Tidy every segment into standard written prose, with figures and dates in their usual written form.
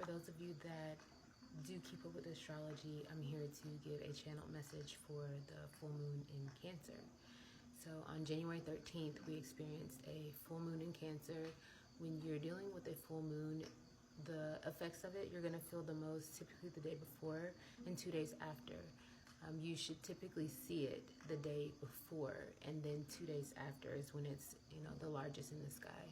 those of you that do keep up with astrology, I'm here to give a channel message for the full moon in Cancer. So on January 13th, we experienced a full moon in Cancer. When you're dealing with a full moon, the effects of it, you're going to feel the most typically the day before and 2 days after. You should typically see it the day before, and then 2 days after is when it's, the largest in the sky.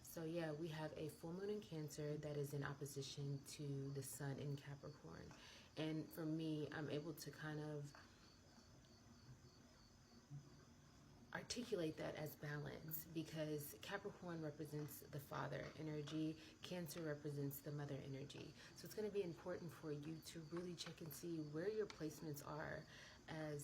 So yeah, we have a full moon in Cancer that is in opposition to the sun in Capricorn. And for me, I'm able to kind of articulate that as balance, because Capricorn represents the father energy, Cancer represents the mother energy. So it's going to be important for you to really check and see where your placements are as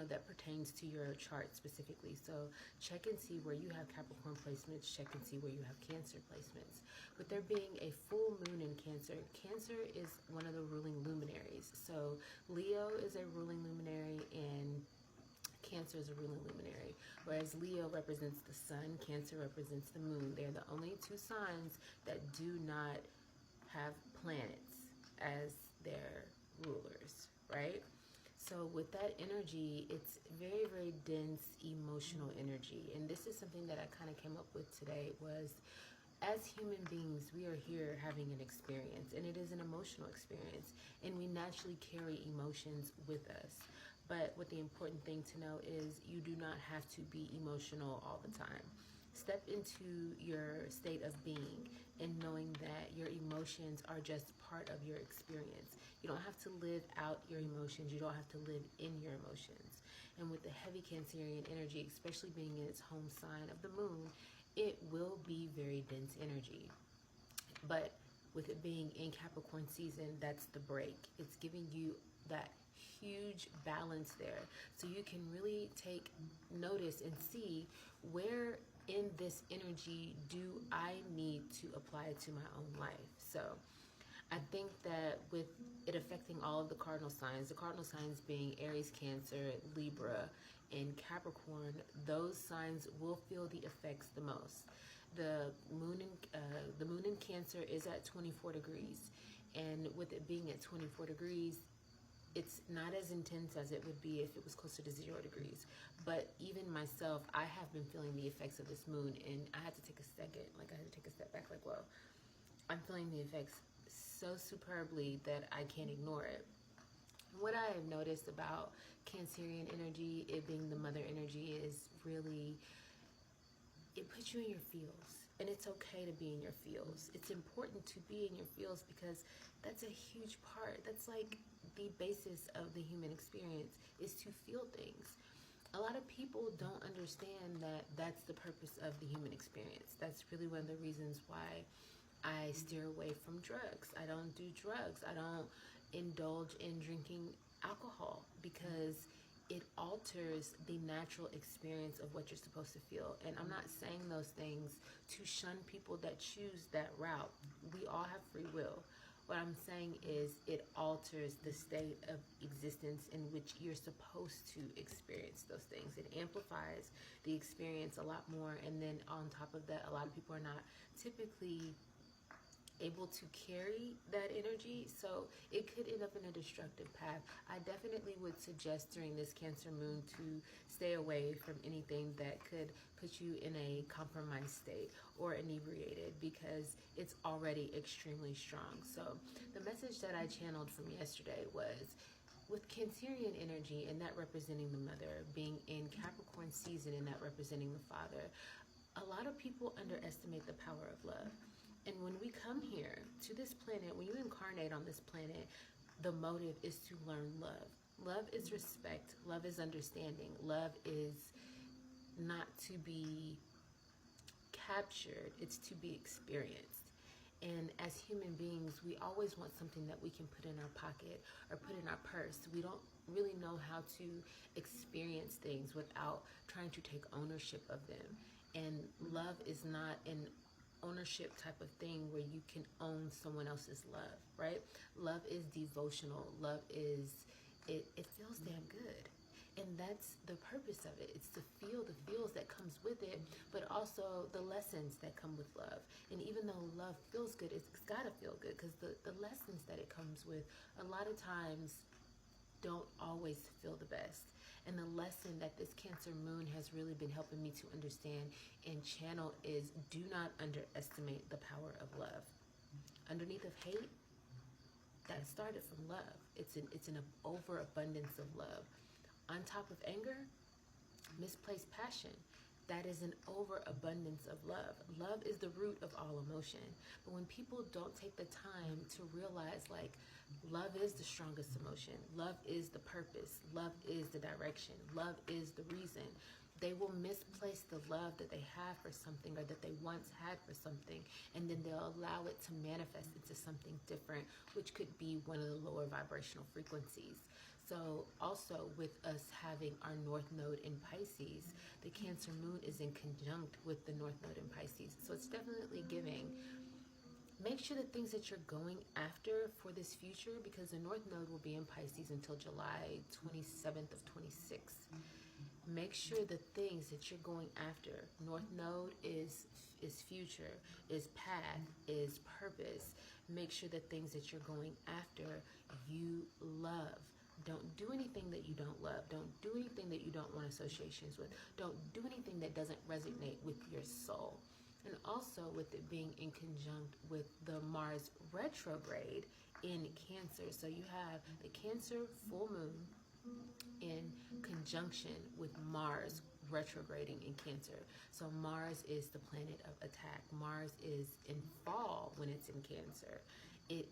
that pertains to your chart specifically. So check and see where you have Capricorn placements, check and see where you have Cancer placements. With there being a full moon in Cancer, Cancer is one of the ruling luminaries. So Leo is a ruling luminary and Cancer is a ruling luminary. Whereas Leo represents the sun, Cancer represents the moon. They're the only two signs that do not have planets as their rulers, right? So with that energy, it's very, very dense emotional energy. And this is something that I kind of came up with today was, as human beings, we are here having an experience, and it is an emotional experience, and we naturally carry emotions with us. But what the important thing to know is you do not have to be emotional all the time. Step into your state of being and knowing that your emotions are just part of your experience. You don't have to live out your emotions. You don't have to live in your emotions. And with the heavy Cancerian energy, especially being in its home sign of the moon, it will be very dense energy. But with it being in Capricorn season, that's the break. It's giving you that huge balance there, so you can really take notice and see where in this energy do I need to apply it to my own life. So I think that with it affecting all of the cardinal signs being Aries, Cancer, Libra, and Capricorn, those signs will feel the effects the most. The moon in Cancer is at 24 degrees, and with it being at 24 degrees, it's not as intense as it would be if it was closer to 0 degrees. But even myself, I have been feeling the effects of this moon, and I had to take a second, I had to take a step back, whoa. I'm feeling the effects so superbly that I can't ignore it. What I have noticed about Cancerian energy, it being the mother energy, is really, it puts you in your feels. And it's okay to be in your feels. It's important to be in your feels because that's a huge part. That's like the basis of the human experience, is to feel things. A lot of people don't understand that that's the purpose of the human experience. That's really one of the reasons why I steer away from drugs. I don't do drugs. I don't indulge in drinking alcohol because it alters the natural experience of what you're supposed to feel. And I'm not saying those things to shun people that choose that route. We all have free will. What I'm saying is it alters the state of existence in which you're supposed to experience those things. It amplifies the experience a lot more. And then on top of that, a lot of people are not typically able to carry that energy, so it could end up in a destructive path. I definitely would suggest during this Cancer moon to stay away from anything that could put you in a compromised state or inebriated, because it's already extremely strong. So the message that I channeled from yesterday was, with Cancerian energy and that representing the mother, being in Capricorn season and that representing the father, a lot of people underestimate the power of love. And when we come here to this planet, when you incarnate on this planet, the motive is to learn love. Love is respect. Love is understanding. Love is not to be captured. It's to be experienced. And as human beings, we always want something that we can put in our pocket or put in our purse. We don't really know how to experience things without trying to take ownership of them. And love is not an ownership type of thing where you can own someone else's love, right? Love is devotional. Love is, it feels damn good. And that's the purpose of it. It's to feel the feels that comes with it, but also the lessons that come with love. And even though love feels good, it's got to feel good, because the lessons that it comes with a lot of times don't always feel the best. And the lesson that this Cancer moon has really been helping me to understand and channel is, do not underestimate the power of love. Underneath of hate, that started from love. It's an overabundance of love. On top of anger, misplaced passion. That is an overabundance of love. Love is the root of all emotion. But when people don't take the time to realize, like, love is the strongest emotion, love is the purpose, love is the direction, love is the reason, they will misplace the love that they have for something, or that they once had for something, and then they'll allow it to manifest into something different, which could be one of the lower vibrational frequencies. So also with us having our North Node in Pisces, the Cancer moon is in conjunct with the North Node in Pisces. So it's definitely giving, make sure the things that you're going after for this future, because the North Node will be in Pisces until July 27th of 26. Make sure the things that you're going after, North Node is future, is path, is purpose. Make sure the things that you're going after, you love. Don't do anything that you don't love. Don't do anything that you don't want associations with. Don't do anything that doesn't resonate with your soul. And also with it being in conjunct with the Mars retrograde in Cancer. So you have the Cancer full moon in conjunction with Mars retrograding in Cancer. So Mars is the planet of attack. Mars is in fall when it's in Cancer. It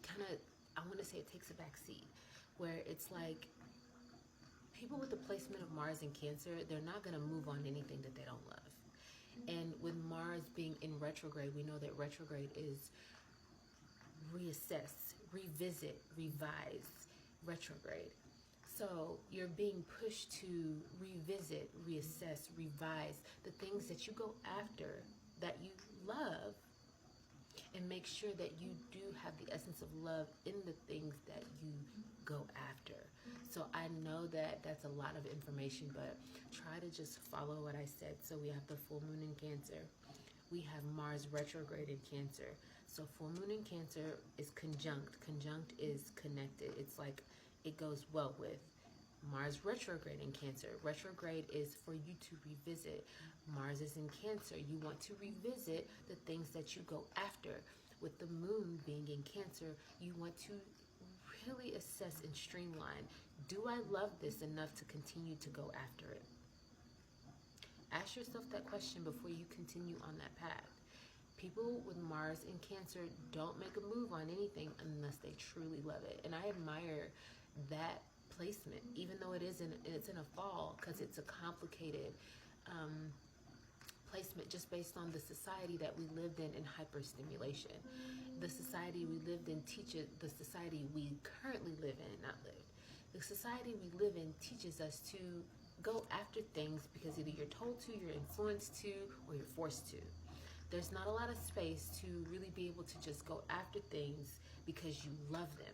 kind of, I want to say, it takes a back seat, where it's like people with the placement of Mars in Cancer, they're not going to move on anything that they don't love. And with Mars being in retrograde, we know that retrograde is reassess, revisit, revise, retrograde. So you're being pushed to revisit, reassess, revise the things that you go after that you love, and make sure that you do have the essence of love in the things that you go after. So I know that that's a lot of information, but try to just follow what I said. So we have the full moon in Cancer. We have Mars retrograde in Cancer. So full moon in Cancer is conjunct. Conjunct is connected. It's like it goes well with. Mars retrograde in Cancer. Retrograde is for you to revisit. Mars is in Cancer. You want to revisit the things that you go after. With the moon being in Cancer, you want to really assess and streamline. Do I love this enough to continue to go after it? Ask yourself that question before you continue on that path. People with Mars in Cancer don't make a move on anything unless they truly love it. And I admire that placement, even though it's in a fall, because it's a complicated placement just based on the society that we lived in hyperstimulation. The society we lived in teaches, the society we currently live in, not lived, the society we live in teaches us to go after things because either you're told to, you're influenced to, or you're forced to. There's not a lot of space to really be able to just go after things because you love them.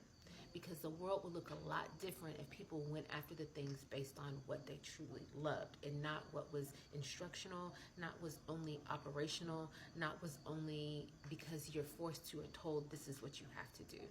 Because the world would look a lot different if people went after the things based on what they truly loved, and not what was instructional, not was only operational, not was only because you're forced to and told this is what you have to do.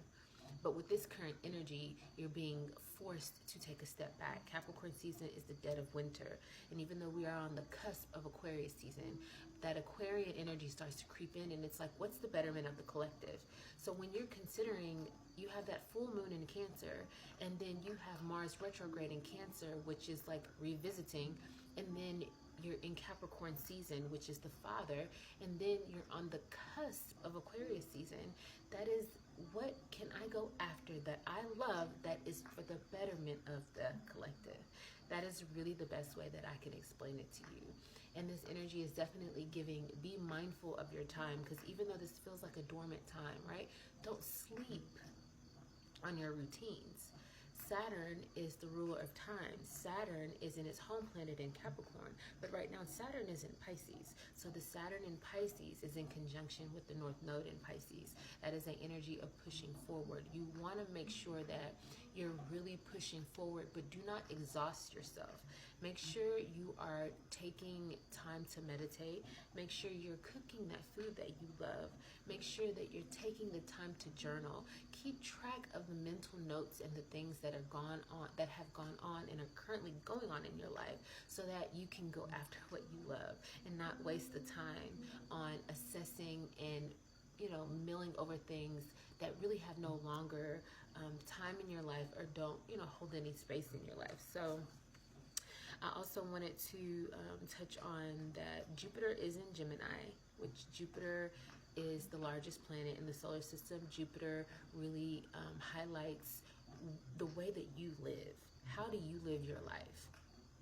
But with this current energy, you're being forced to take a step back. Capricorn season is the dead of winter. And even though we are on the cusp of Aquarius season, that Aquarian energy starts to creep in, and it's like, what's the betterment of the collective? So when you're considering, you have that full moon in Cancer, and then you have Mars retrograde in Cancer, which is like revisiting, and then you're in Capricorn season, which is the father, and then you're on the cusp of Aquarius season. That is, what can I go after that I love that is for the betterment of the collective? That is really the best way that I can explain it to you. And this energy is definitely giving, be mindful of your time, because even though this feels like a dormant time, right? Don't sleep on your routines. Saturn is the ruler of time. Saturn is in its home planet in Capricorn, but right now Saturn is in Pisces. So the Saturn in Pisces is in conjunction with the North Node in Pisces. That is an energy of pushing forward. You want to make sure that you're really pushing forward, but do not exhaust yourself. Make sure you are taking time to meditate. Make sure you're cooking that food that you love. Make sure that you're taking the time to journal. Keep track of the mental notes and the things that have gone on and are currently going on in your life, so that you can go after what you love and not waste the time on assessing and milling over things that really have no longer time in your life, or don't hold any space in your life. So I also wanted to touch on that Jupiter is in Gemini, which Jupiter is the largest planet in the solar system. Jupiter really highlights the way that you live. How do you live your life?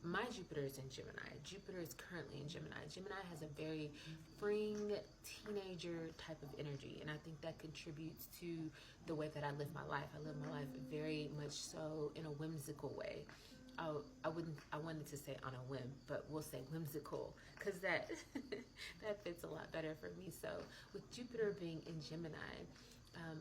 My Jupiter is in Gemini. Jupiter is currently in Gemini. Gemini has a very freeing teenager type of energy, and I think that contributes to the way that I live my life. I live my life very much so in a whimsical way. I wanted to say on a whim, but we'll say whimsical, because that that fits a lot better for me. So with Jupiter being in Gemini,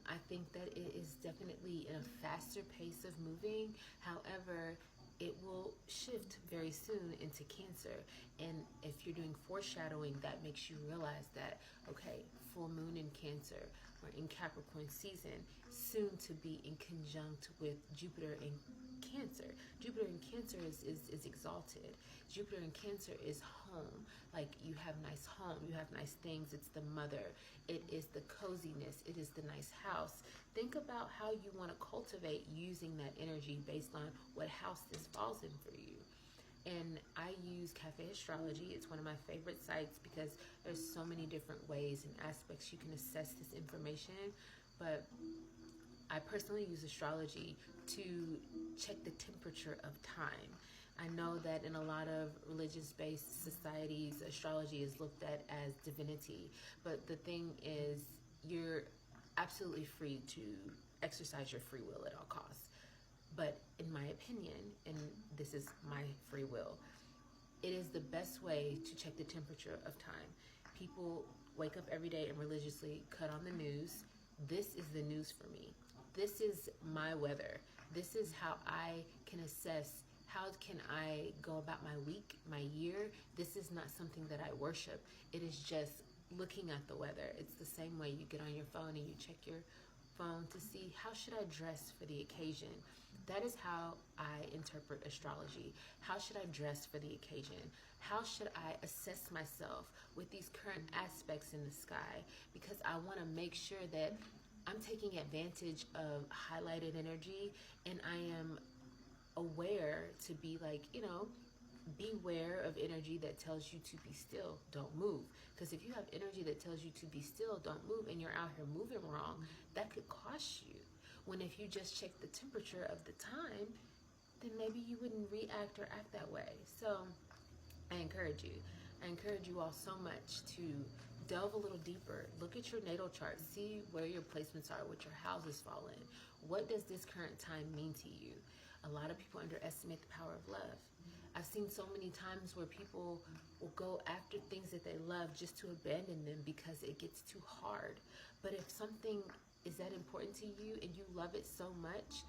I think that it is definitely in a faster pace of moving. However, it will shift very soon into Cancer. And if you're doing foreshadowing, that makes you realize that, okay, full moon in Cancer, or in Capricorn season, soon to be in conjunct with Jupiter in Cancer. Jupiter in Cancer is exalted. Jupiter in Cancer is home. Like, you have nice home, you have nice things. It's the mother. It is the coziness. It is the nice house. Think about how you want to cultivate using that energy based on what house this falls in for you. And I use Cafe Astrology. It's one of my favorite sites because there's so many different ways and aspects you can assess this information. But I personally use astrology to check the temperature of time. I know that in a lot of religious-based societies, astrology is looked at as divinity. But the thing is, you're absolutely free to exercise your free will at all costs. But in my opinion, and this is my free will, it is the best way to check the temperature of time. People wake up every day and religiously cut on the news. This is the news for me. This is my weather. This is how I can assess, how can I go about my week, my year. This is not something that I worship. It is just looking at the weather. It's the same way you get on your phone and you check your phone to see, how should I dress for the occasion? That is how I interpret astrology. How should I dress for the occasion? How should I assess myself with these current aspects in the sky? Because I want to make sure that I'm taking advantage of highlighted energy, and I am aware to be like, beware of energy that tells you to be still, don't move. Because if you have energy that tells you to be still, don't move, and you're out here moving wrong, that could cost you. When if you just check the temperature of the time, then maybe you wouldn't react or act that way. So I encourage you all so much to delve a little deeper. Look at your natal chart. See where your placements are, what your houses fall in. What does this current time mean to you? A lot of people underestimate the power of love. I've seen so many times where people will go after things that they love just to abandon them because it gets too hard. But if something is that important to you and you love it so much,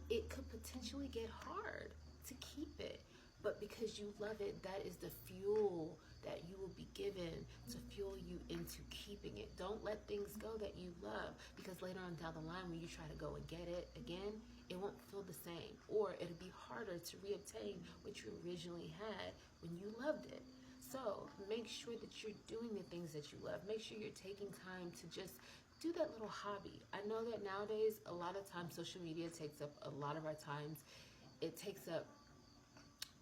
it could potentially get hard to keep it. But because you love it, that is the fuel that you will be given to fuel you into keeping it. Don't let things go that you love, because later on down the line when you try to go and get it again, it won't feel the same, or it'll be harder to reobtain what you originally had when you loved it. So make sure that you're doing the things that you love. Make sure you're taking time to just do that little hobby. I know that nowadays a lot of times social media takes up a lot of our times. It takes up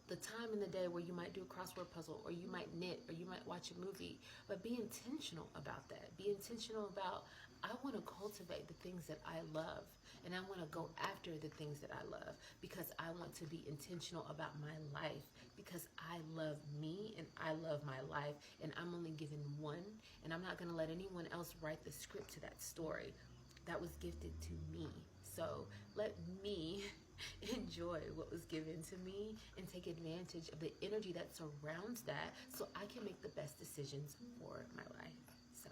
the time in the day where you might do a crossword puzzle, or you might knit, or you might watch a movie. But be intentional about that. Be intentional about, I want to cultivate the things that I love, and I want to go after the things that I love, because I want to be intentional about my life, because I love me and I love my life, and I'm only given one, and I'm not going to let anyone else write the script to that story that was gifted to me. So let me enjoy what was given to me and take advantage of the energy that surrounds that so I can make the best decisions for my life. So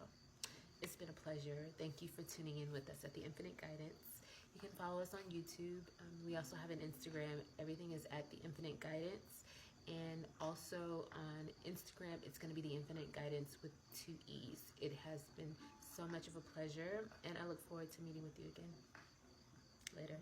it's been a pleasure. Thank you for tuning in with us at the Infinite Guidance. You can follow us on YouTube. We also have an Instagram. Everything is at the Infinite Guidance. And also on Instagram, it's going to be the Infinite Guidance with 2 E's. It has been so much of a pleasure, and I look forward to meeting with you again. Later.